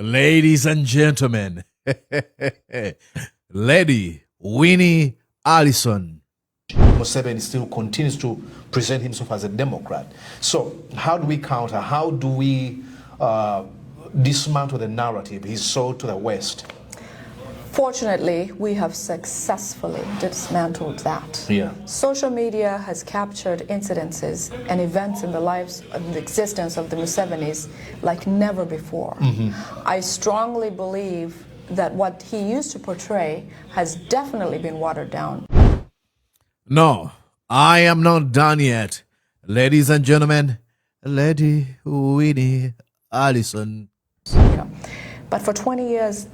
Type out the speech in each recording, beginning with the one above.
Ladies and gentlemen, Lady Winnie Allison. Museveni still continues to present himself as a Democrat. So how do we counter, how do we dismantle the narrative he's sold to the West? Fortunately, we have successfully dismantled that. Yeah. Social media has captured incidences and events in the lives and the existence of the Musevenis like never before. I strongly believe that what he used to portray has definitely been watered down. No, I am not done yet. Ladies and gentlemen, Lady Winnie Allison. But for 20 years,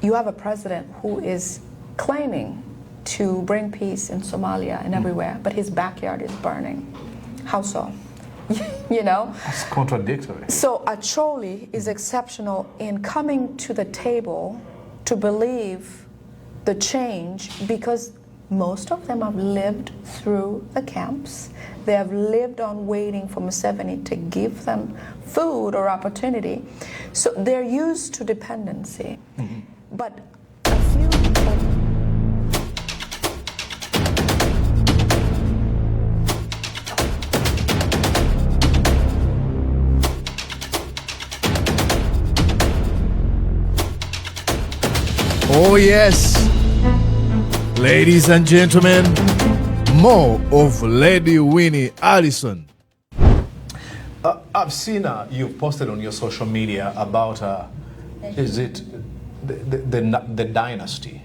you have a president who is claiming to bring peace in Somalia and everywhere, but his backyard is burning. How so? You know? That's contradictory. So Acholi is exceptional in coming to the table to believe the change because most of them have lived through the camps. They have lived on waiting for Museveni to give them food or opportunity. So they're used to dependency. But a few Oh yes, ladies and gentlemen, more of Lady Winnie Allison. I've seen you've posted on your social media about, is it the dynasty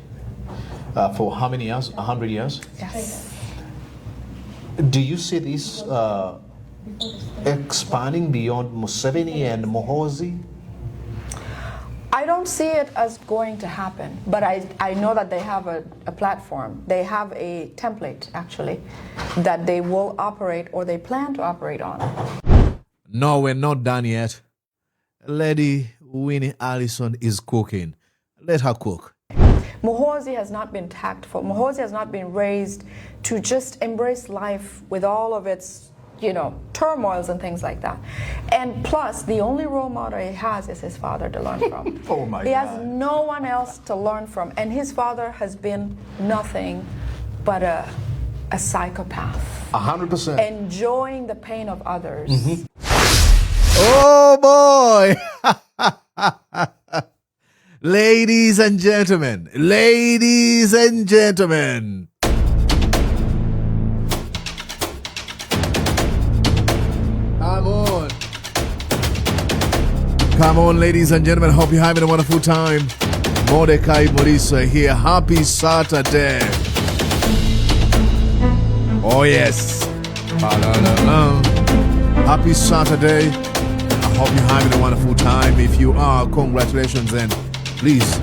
for how many years? 100 years? Yes. Do you see this expanding beyond Museveni and Mohozi? I don't see it as going to happen, but I know that they have a platform. They have a template, actually, that they will operate or they plan to operate on. No, we're not done yet. Lady Winnie Allison is cooking. Let her cook. Mohozi has not been tactful. Mohozi has not been raised to just embrace life with all of its, turmoils and things like that. And plus, the only role model he has is his father to learn from. Oh my He God. has no one else to learn from. And his father has been nothing but a psychopath. 100%. Enjoying the pain of others. Oh boy! Ladies and gentlemen, Come on, ladies and gentlemen. Hope you're having a wonderful time. Mordocai, Mulisa here. Happy Saturday. Oh, yes. Happy Saturday. I hope you're having a wonderful time. If you are, congratulations, and please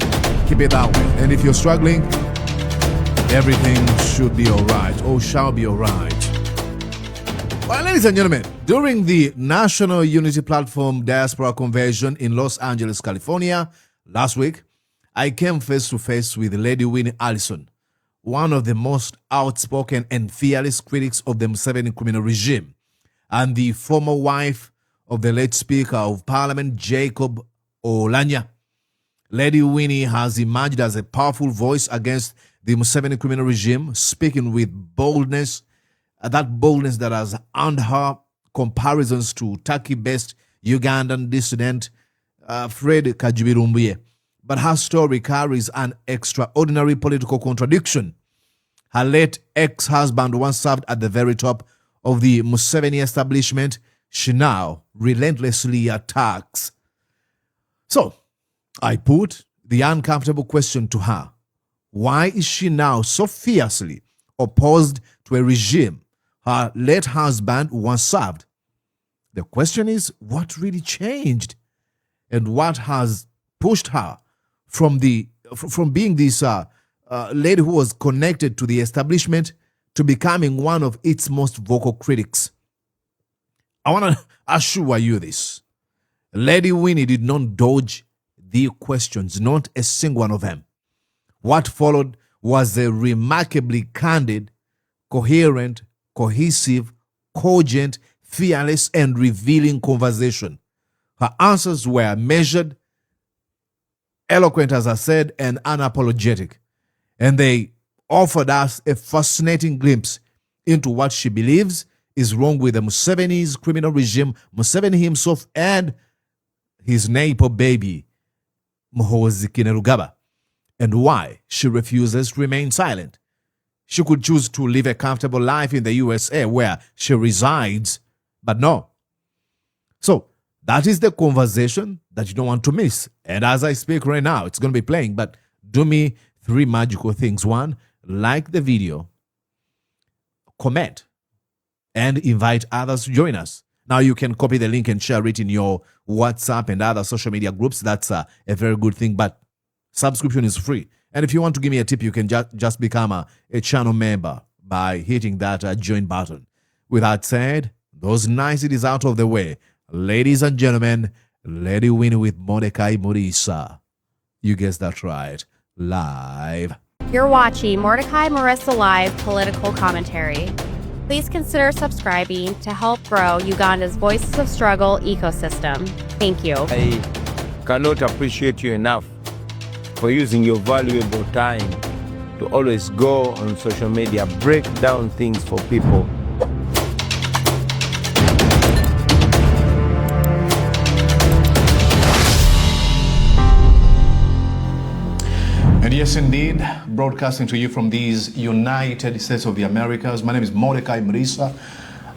keep it that way. And if you're struggling, everything should be all right, or shall be all right. Well, ladies and gentlemen, during the National Unity Platform Diaspora Convention in Los Angeles, California, last week, I came face to face with Lady Winnie Allison, one of the most outspoken and fearless critics of the Museveni criminal regime, and the former wife of the late Speaker of Parliament, Jacob Olanya. Lady Winnie has emerged as a powerful voice against the Museveni criminal regime, speaking with boldness, that boldness that has earned her comparisons to Turkey-based Ugandan dissident Fred Kajibirumbuye. But her story carries an extraordinary political contradiction. Her late ex-husband once served at the very top of the Museveni establishment. She now relentlessly attacks. So, I put the uncomfortable question to her. Why is she now so fiercely opposed to a regime her late husband once served? The question is, what really changed? And what has pushed her from being this lady who was connected to the establishment to becoming one of its most vocal critics? I want to assure you this. Lady Winnie did not dodge the questions, not a single one of them. What followed was a remarkably candid, coherent, cohesive, cogent, fearless, and revealing conversation. Her answers were measured, eloquent, as I said, and unapologetic. And they offered us a fascinating glimpse into what she believes is wrong with the Museveni's criminal regime, Museveni himself, and his neighbor baby, Muhoozi Kainerugaba, and why she refuses to remain silent. She could choose to live a comfortable life in the USA where she resides, but no. So that is the conversation that you don't want to miss. And as I speak right now, it's going to be playing, but do me 3 magical things. 1, like the video, comment, and invite others to join us. Now you can copy the link and share it in your WhatsApp and other social media groups. That's a very good thing, but subscription is free. And if you want to give me a tip, you can just become a channel member by hitting that join button. With that said, those niceties out of the way, ladies and gentlemen, Lady Winnie with Mordocai Mulisa. You guessed that right. Live. You're watching Mordecai Marissa Live Political Commentary. Please consider subscribing to help grow Uganda's Voices of Struggle ecosystem. Thank you. I cannot appreciate you enough for using your valuable time to always go on social media, break down things for people. And yes, indeed, broadcasting to you from these United States of the Americas. My name is Mordocai Mulisa,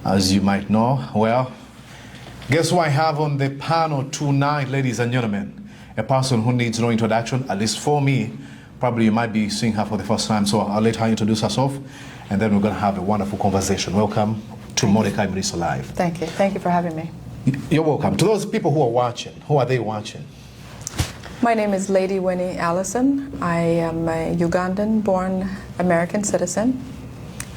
as you might know. Well, guess who I have on the panel tonight, ladies and gentlemen? A person who needs no introduction, at least for me. Probably you might be seeing her for the first time, so I'll let her introduce herself, and then we're going to have a wonderful conversation. Welcome to Mordocai Mulisa Live. Thank you. Thank you for having me. You're welcome. To those people who are watching, who are they watching? My name is Lady Winnie Allison. I am a Ugandan-born American citizen.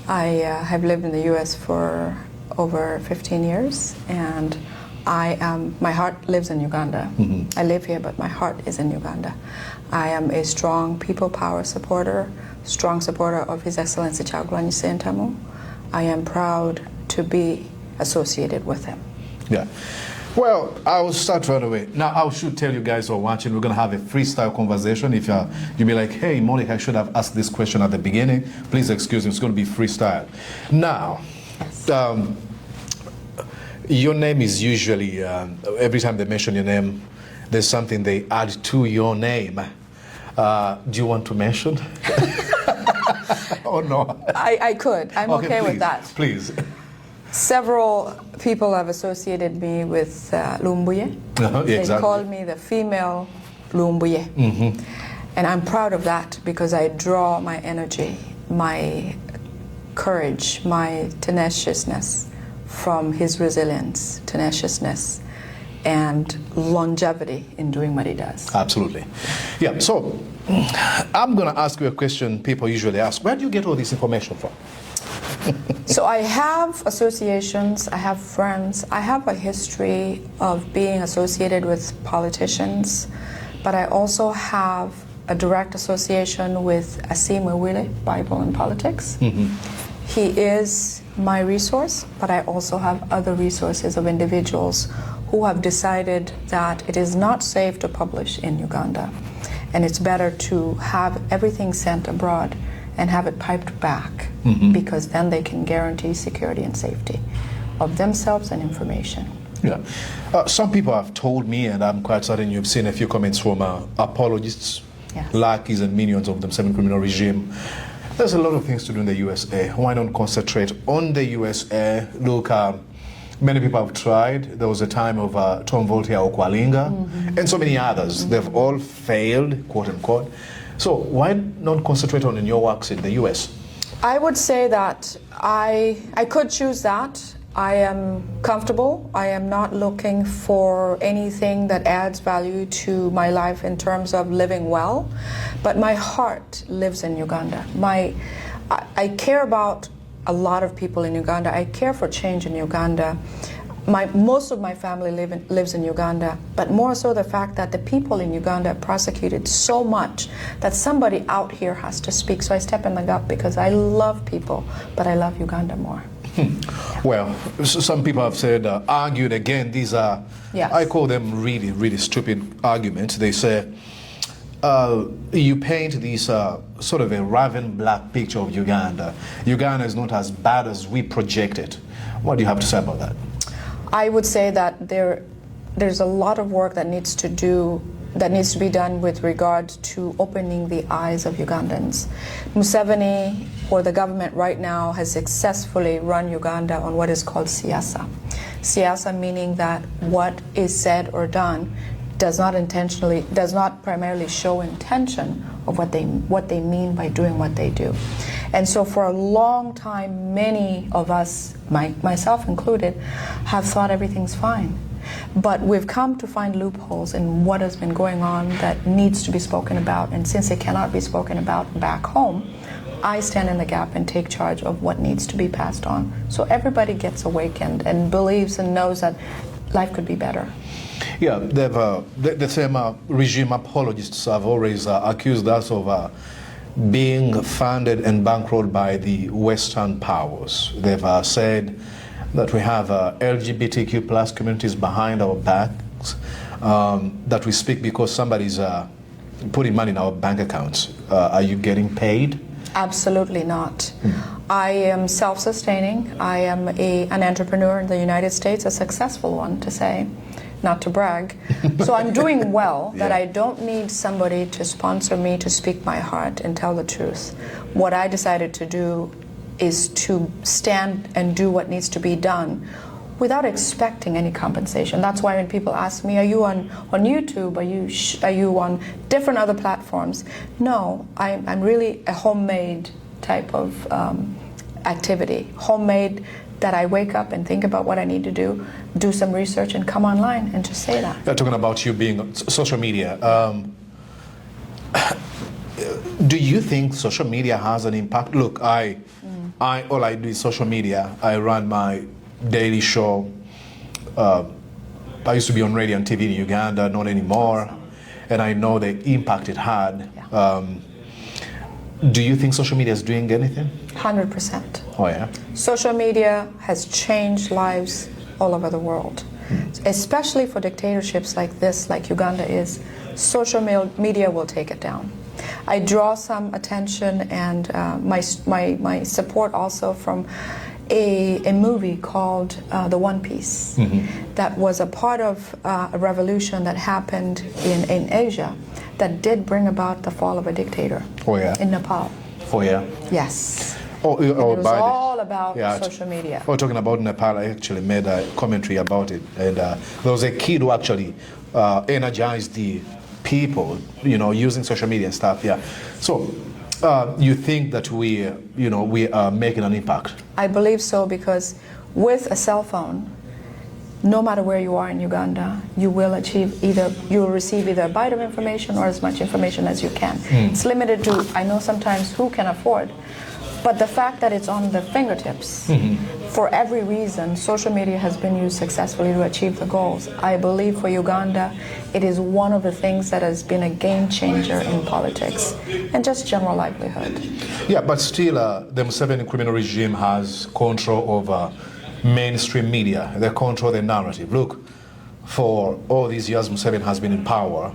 I have lived in the U.S. for over 15 years, and my heart lives in Uganda. I live here, but my heart is in Uganda. I am a strong people power supporter, strong supporter of His Excellency Kyagulanyi Ssentamu. I am proud to be associated with him. Yeah. Well, I'll start right away. Now, I should tell you guys who are watching, we're going to have a freestyle conversation. If you'll be like, hey, Monica, I should have asked this question at the beginning. Please excuse me, it's going to be freestyle. Now, your name is usually, every time they mention your name, there's something they add to your name. Do you want to mention? Oh, no. I could. I'm okay with that. Please. Several people have associated me with Lumbuye. They call me the female Lumbuye. And I'm proud of that because I draw my energy, my courage, my tenaciousness from his resilience, tenaciousness, and longevity in doing what he does. Absolutely. Yeah, so I'm going to ask you a question people usually ask. Where do you get all this information from? So I have associations, I have friends, I have a history of being associated with politicians, but I also have a direct association with Asim Wewile, Bible and Politics. He is my resource, but I also have other resources of individuals who have decided that it is not safe to publish in Uganda, and it's better to have everything sent abroad and have it piped back, because then they can guarantee security and safety of themselves and information. Yeah. Some people have told me, and I'm quite certain you've seen a few comments from apologists, lackeys and minions of the Museveni criminal regime. There's a lot of things to do in the USA. Why not concentrate on the USA? Look, many people have tried. There was a time of Tom Voltaire Okwalinga, and so many others. They've all failed, quote unquote. So why not concentrate on your works in the US? I would say that I could choose that. I am comfortable. I am not looking for anything that adds value to my life in terms of living well, but my heart lives in Uganda. I care about a lot of people in Uganda. I care for change in Uganda. Most of my family lives in Uganda, but more so the fact that the people in Uganda are prosecuted so much that somebody out here has to speak. So I step in the gap because I love people, but I love Uganda more. Well, some people have said, argued again, these are, I call them really, really stupid arguments. They say, you paint this sort of a raven black picture of Uganda. Uganda is not as bad as we project it. What do you have to say about that? I would say that there's a lot of work that needs to be done with regard to opening the eyes of Ugandans. Museveni, or the government right now, has successfully run Uganda on what is called siasa. Siasa meaning that what is said or done does not primarily show intention of what they mean by doing what they do. And so for a long time, many of us, myself included, have thought everything's fine. But we've come to find loopholes in what has been going on that needs to be spoken about. And since it cannot be spoken about back home, I stand in the gap and take charge of what needs to be passed on. So everybody gets awakened and believes and knows that life could be better. Yeah, the same regime apologists have always accused us of being funded and bankrolled by the Western powers. They've said that we have LGBTQ plus communities behind our backs, that we speak because somebody's putting money in our bank accounts. Are you getting paid? Absolutely not. I am self-sustaining. I am an entrepreneur in the United States, a successful one, to say, not to brag. So I'm doing well, that I don't need somebody to sponsor me to speak my heart and tell the truth. What I decided to do is to stand and do what needs to be done without expecting any compensation. That's why when people ask me, are you on YouTube? Are you on different other platforms? No, I'm really a homemade type of activity. Homemade, that I wake up and think about what I need to do some research and come online and just say that. You're talking about you being on social media. Do you think social media has an impact? Look, all I do is social media. I run my daily show. I used to be on radio and TV in Uganda, not anymore. And I know the impact it had. Yeah. Do you think social media is doing anything? 100%. Oh, yeah? Social media has changed lives all over the world, especially for dictatorships like this, like Uganda is. Social media will take it down. I draw some attention and my support also from a movie called The One Piece, that was a part of a revolution that happened in Asia that did bring about the fall of a dictator. Oh, yeah? In Nepal. Oh, yeah? Yes. It was all about social media. Oh, talking about Nepal, I actually made a commentary about it, and there was a kid who actually energized the people, using social media and stuff. Yeah. So, you think that we are making an impact? I believe so, because with a cell phone, no matter where you are in Uganda, you will receive either a bite of information or as much information as you can. It's limited to, I know sometimes who can afford, but the fact that it's on the fingertips, for every reason, social media has been used successfully to achieve the goals. I believe for Uganda, it is one of the things that has been a game changer in politics and just general livelihood. Yeah, but still, the Museveni criminal regime has control over mainstream media. They control the narrative. Look, for all these years Museveni has been in power,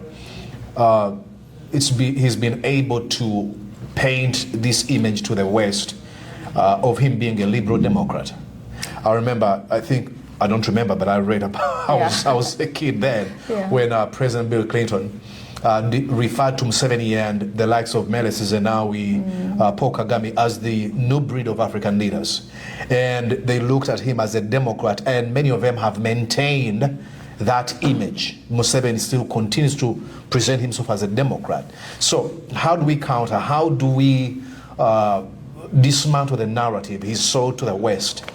he's been able to paint this image to the West of him being a liberal Democrat. I remember, I don't remember, but I read about, I was a kid then, when President Bill Clinton referred to Museveni and the likes of Meles Zenawi, Paul Kagame as the new breed of African leaders. And they looked at him as a Democrat, and many of them have maintained that image. Museveni still continues to present himself as a Democrat. So how do we counter, how do we dismantle the narrative he's sold to the West?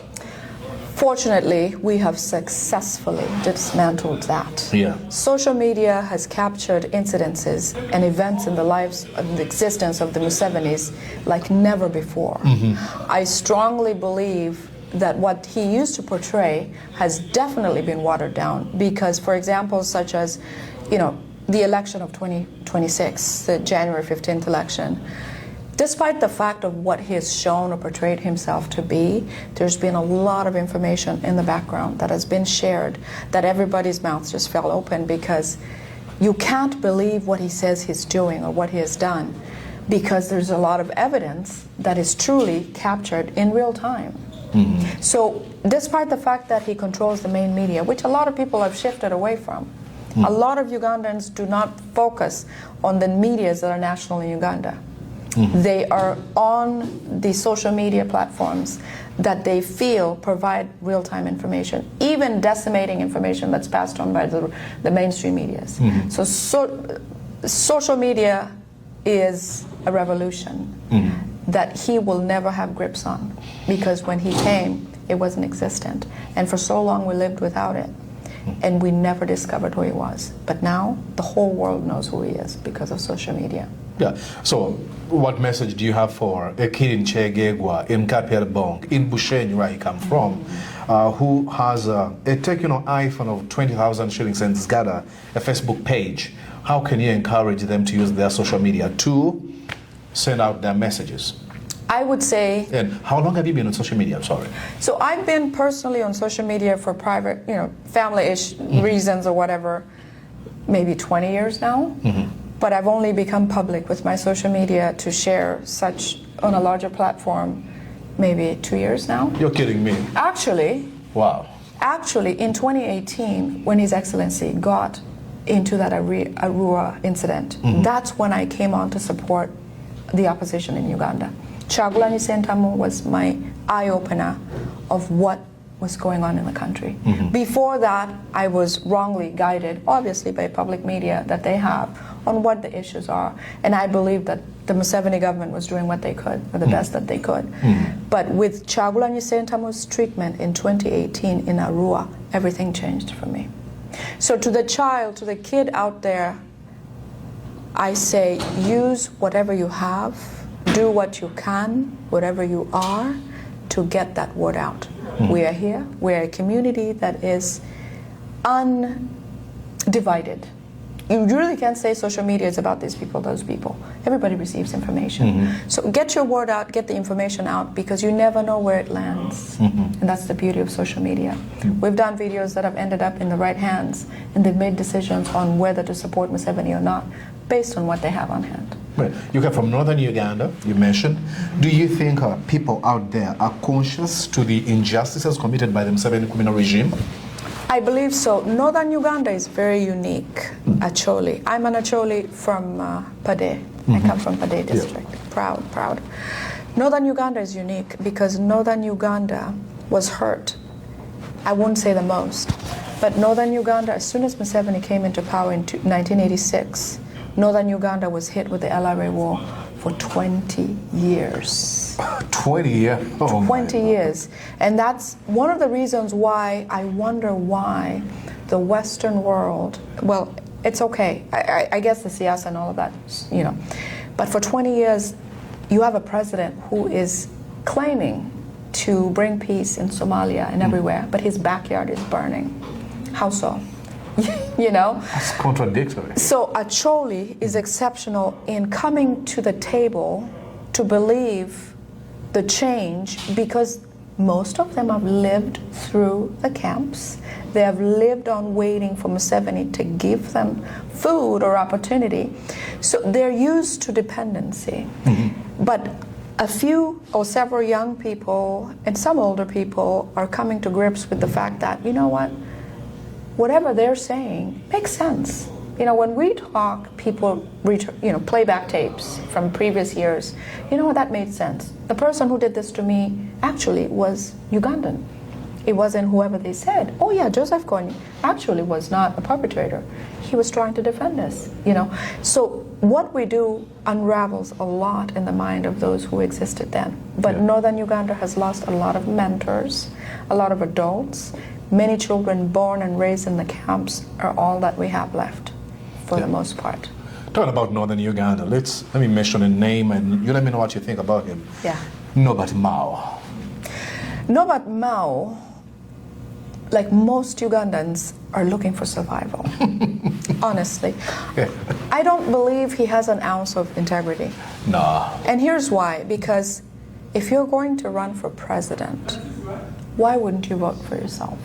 Fortunately, we have successfully dismantled that. Yeah. Social media has captured incidences and events in the lives and the existence of the Musevenis like never before. I strongly believe that what he used to portray has definitely been watered down, because, for example, such as, the election of 2026, the January 15th election, despite the fact of what he has shown or portrayed himself to be, there's been a lot of information in the background that has been shared, that everybody's mouths just fell open, because you can't believe what he says he's doing or what he has done, because there's a lot of evidence that is truly captured in real time. So despite the fact that he controls the main media, which a lot of people have shifted away from, a lot of Ugandans do not focus on the medias that are national in Uganda. They are on the social media platforms that they feel provide real-time information, even decimating information that's passed on by the mainstream medias. So social media is a revolution that he will never have grips on, because when he came, it wasn't existent. And for so long we lived without it, and we never discovered who he was. But now the whole world knows who he is because of social media. Yeah. So what message do you have for a kid in Chegegwa, in Kapelbong, in Bushenyi, where he come from, who has a iPhone of 20,000 shillings and has got a Facebook page? How can you encourage them to use their social media to send out their messages? I would say... And how long have you been on social media? I'm sorry. So I've been personally on social media for private, family-ish reasons or whatever, maybe 20 years now. But I've only become public with my social media to share such on a larger platform maybe 2 years now. You're kidding me. Actually... Wow. Actually, in 2018, when His Excellency got into that Arua incident, that's when I came on to support the opposition in Uganda. Kyagulanyi Ssentamu was my eye-opener of what was going on in the country. Before that, I was wrongly guided, obviously by public media that they have, on what the issues are. And I believe that the Museveni government was doing what they could, or the best that they could. But with Kyagulanyi Ssentamu's treatment in 2018 in Arua, everything changed for me. So to the kid out there, I say, use whatever you have, do what you can, whatever you are, to get that word out. We are here. We're a community that is undivided. You really can't say social media is about these people, those people. Everybody receives information. So get your word out, get the information out, because you never know where it lands. And that's the beauty of social media. We've done videos that have ended up in the right hands, and they've made decisions on whether to support Museveni or not, based on what they have on hand. Right. You come from northern Uganda, you mentioned. Do you think people out there are conscious to the injustices committed by the Museveni criminal regime? I believe so. Northern Uganda is very unique, Acholi. I'm an Acholi from Pade. I come from Pade district. Proud. Northern Uganda is unique because Northern Uganda was hurt. I won't say the most, but Northern Uganda, as soon as Museveni came into power in 1986, Northern Uganda was hit with the LRA war for 20 years. 20 years? Oh 20 years. And that's one of the reasons why I wonder why the Western world, well, it's okay. I guess the siyasa and all of that, But for 20 years, you have a president who is claiming to bring peace in Somalia and everywhere, but his backyard is burning. How so? That's contradictory. So Acholi is exceptional in coming to the table to believe the change, because most of them have lived through the camps. They have lived on waiting for Museveni to give them food or opportunity. So they're used to dependency. But a few or several young people and some older people are coming to grips with the fact that, you know what? Whatever they're saying makes sense. When we talk, people play back tapes from previous years. That made sense. The person who did this to me actually was Ugandan. It wasn't whoever they said. Oh yeah, Joseph Kony actually was not a perpetrator. He was trying to defend us. So what we do unravels a lot in the mind of those who existed then. But Northern Uganda has lost a lot of mentors, a lot of adults. Many children born and raised in the camps are all that we have left, for the most part. Talking about Northern Uganda, let me mention a name and you let me know what you think about him. Yeah. Norbert Mao. Norbert Mao, like most Ugandans, are looking for survival. Honestly. I don't believe he has an ounce of integrity. No. And here's why. Because if you're going to run for president, why wouldn't you vote for yourself?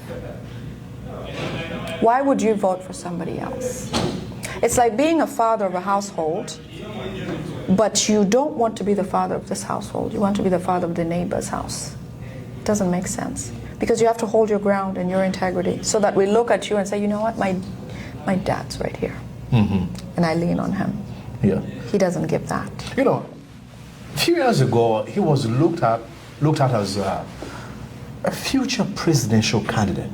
Why would you vote for somebody else? It's like being a father of a household, but you don't want to be the father of this household. You want to be the father of the neighbor's house. It doesn't make sense. Because you have to hold your ground and your integrity so that we look at you and say, you know what, my dad's right here. And I lean on him. Yeah. He doesn't give that. You know, a few years ago, he was looked at as a future presidential candidate.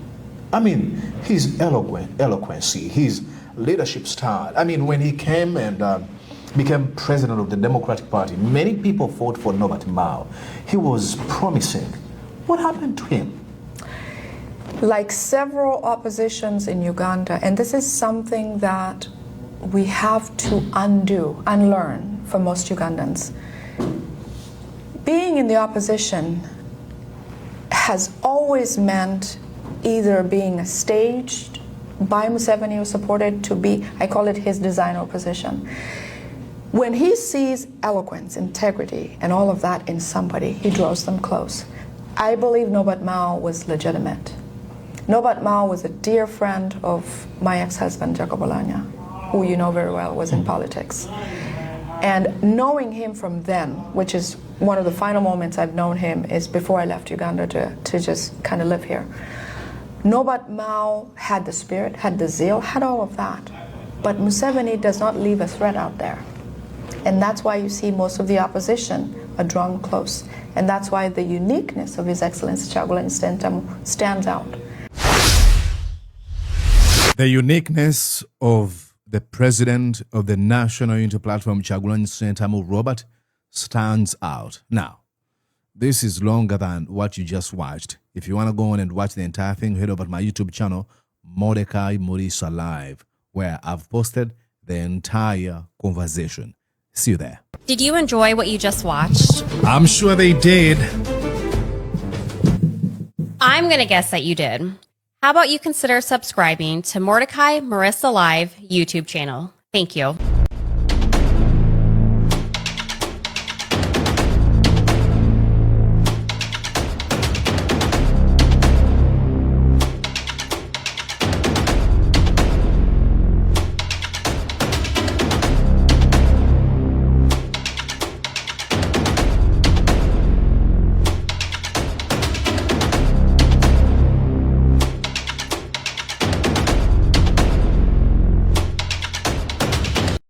I mean, his eloquency, his leadership style. I mean, when he came and became president of the Democratic Party, many people fought for Norbert Mao. He was promising. What happened to him? Like several oppositions in Uganda, and this is something that we have to unlearn for most Ugandans. Being in the opposition has always meant either being staged by Museveni or supported to be, I call it his designer opposition. When he sees eloquence, integrity, and all of that in somebody, he draws them close. I believe Norbert Mao was legitimate. Norbert Mao was a dear friend of my ex-husband, Jacob Olanya, who you know very well was in politics. And knowing him from then, which is one of the final moments I've known him, is before I left Uganda to just kind of live here. Norbert Mao had the spirit, had the zeal, had all of that. But Museveni does not leave a threat out there. And that's why you see most of the opposition are drawn close. And that's why the uniqueness of His Excellency Kyagulanyi Ssentamu stands out. The uniqueness of the president of the National Unity Platform, Kyagulanyi Ssentamu, Robert, stands out. Now, this is longer than what you just watched. If you want to go on and watch the entire thing, head over to my YouTube channel, Mordocai Mulisa Live, where I've posted the entire conversation. See you there. Did you enjoy what you just watched? I'm sure they did. I'm going to guess that you did. How about you consider subscribing to Mordocai Marissa Live YouTube channel? Thank you.